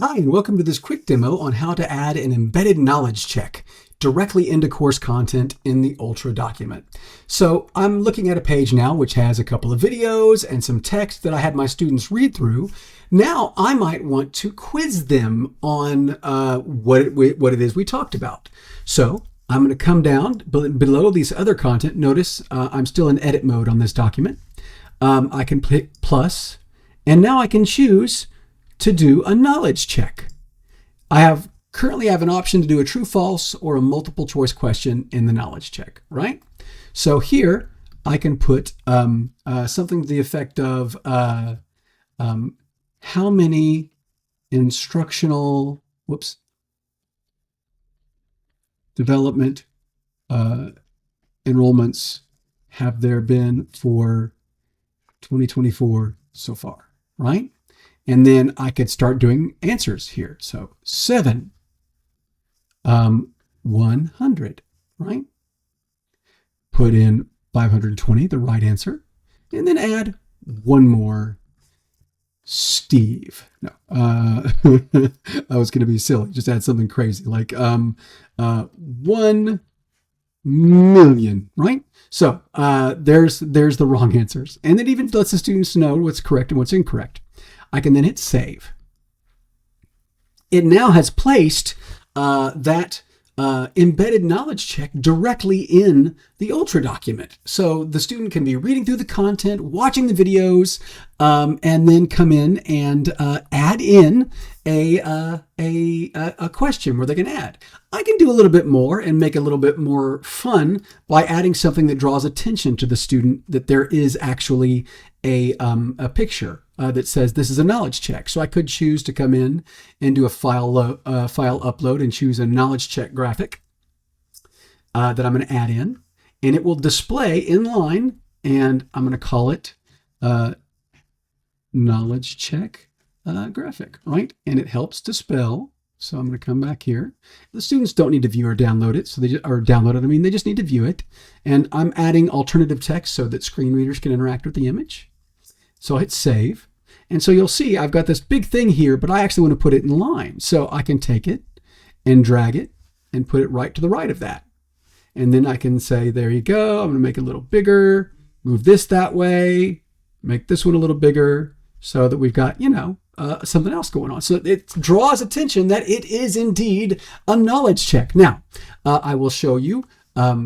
Hi, and welcome to this quick demo on how to add an embedded knowledge check directly into course content in the Ultra document. So I'm looking at a page now which has a couple of videos and some text that I had my students read through. Now I might want to quiz them on what it is we talked about. So I'm going to come down below these other content. Notice I'm still in edit mode on this document. I can click plus, and now I can choose to do a knowledge check. I currently have an option to do a true, false, or a multiple choice question in the knowledge check, right? So here I can put something to the effect of how many instructional development enrollments have there been for 2024 so far, right? And then I could start doing answers here. So 7, 100, right? Put in 520, the right answer, and then add one more Steve. No, I was going to be silly. Just add something crazy like 1 million, right? So there's the wrong answers. And it even lets the students know what's correct and what's incorrect. I can then hit save. It now has placed that embedded knowledge check directly in the Ultra document. So the student can be reading through the content, watching the videos, and then come in and add in a question where they can add. I can do a little bit more and make a little bit more fun by adding something that draws attention to the student that there is actually a picture that says this is a knowledge check. So I could choose to come in and do a file upload and choose a knowledge check graphic that I'm going to add in, and it will display in line, and I'm going to call it knowledge check graphic, right? And it helps to spell. So I'm going to come back here. The students don't need to view or download it. So they just need to view it. And I'm adding alternative text so that screen readers can interact with the image. So I hit save. And so you'll see I've got this big thing here, but I actually want to put it in line. So I can take it and drag it and put it right to the right of that. And then I can say, there you go. I'm going to make it a little bigger, move this that way, make this one a little bigger so that we've got, something else going on. So it draws attention that it is indeed a knowledge check. Now, I will show you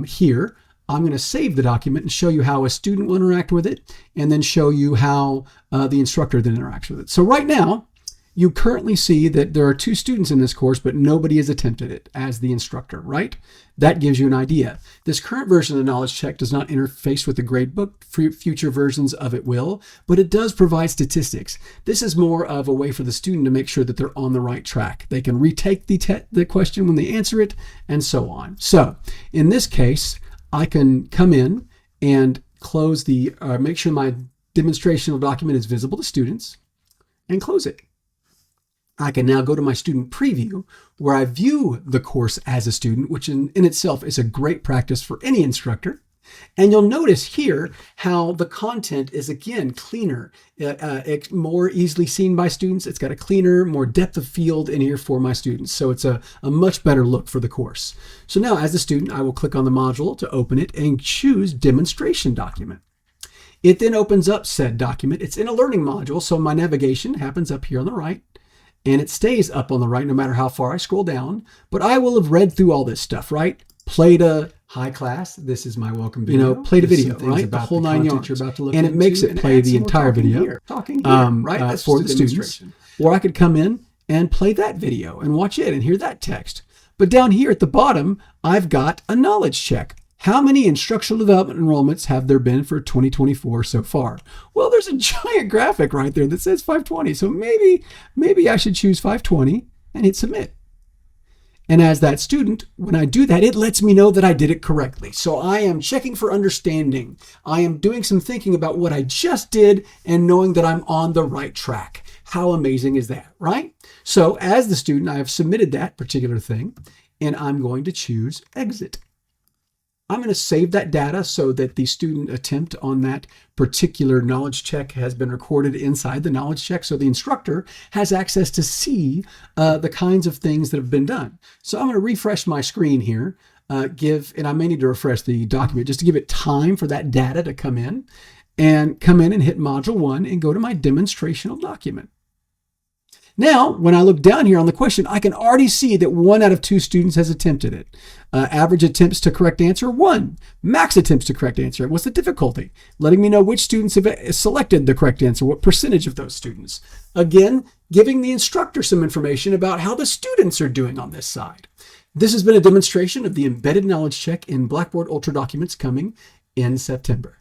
here. I'm going to save the document and show you how a student will interact with it, and then show you how the instructor then interacts with it. So right now, you currently see that there are 2 students in this course, but nobody has attempted it as the instructor, right? That gives you an idea. This current version of the knowledge check does not interface with the gradebook. Future versions of it will, but it does provide statistics. This is more of a way for the student to make sure that they're on the right track. They can retake the question when they answer it, and so on. So in this case, I can come in and close make sure my demonstrational document is visible to students and close it. I can now go to my student preview where I view the course as a student, which in itself is a great practice for any instructor. And you'll notice here how the content is, again, cleaner, more easily seen by students. It's got a cleaner, more depth of field in here for my students. So it's a much better look for the course. So now as a student, I will click on the module to open it and choose demonstration document. It then opens up said document. It's in a learning module, so my navigation happens up here on the right. And it stays up on the right no matter how far I scroll down. But I will have read through all this stuff, right? Played a Hi class, this is my welcome video. Played a video, right? The whole 9 yards. You're about to look and it makes it play the entire video right? For the students. Or I could come in and play that video and watch it and hear that text. But down here at the bottom, I've got a knowledge check. How many instructional development enrollments have there been for 2024 so far? Well, there's a giant graphic right there that says 520. So maybe I should choose 520 and hit submit. And as that student, when I do that, it lets me know that I did it correctly. So I am checking for understanding. I am doing some thinking about what I just did and knowing that I'm on the right track. How amazing is that, right? So as the student, I have submitted that particular thing, and I'm going to choose exit. I'm going to save that data so that the student attempt on that particular knowledge check has been recorded inside the knowledge check, so the instructor has access to see the kinds of things that have been done. So I'm going to refresh my screen here, and I may need to refresh the document just to give it time for that data to come in, and hit Module 1 and go to my demonstrational document. Now, when I look down here on the question, I can already see that 1 out of 2 students has attempted it. Average attempts to correct answer, 1. Max attempts to correct answer. What's the difficulty? Letting me know which students have selected the correct answer, what percentage of those students. Again, giving the instructor some information about how the students are doing on this side. This has been a demonstration of the embedded knowledge check in Blackboard Ultra Documents coming in September.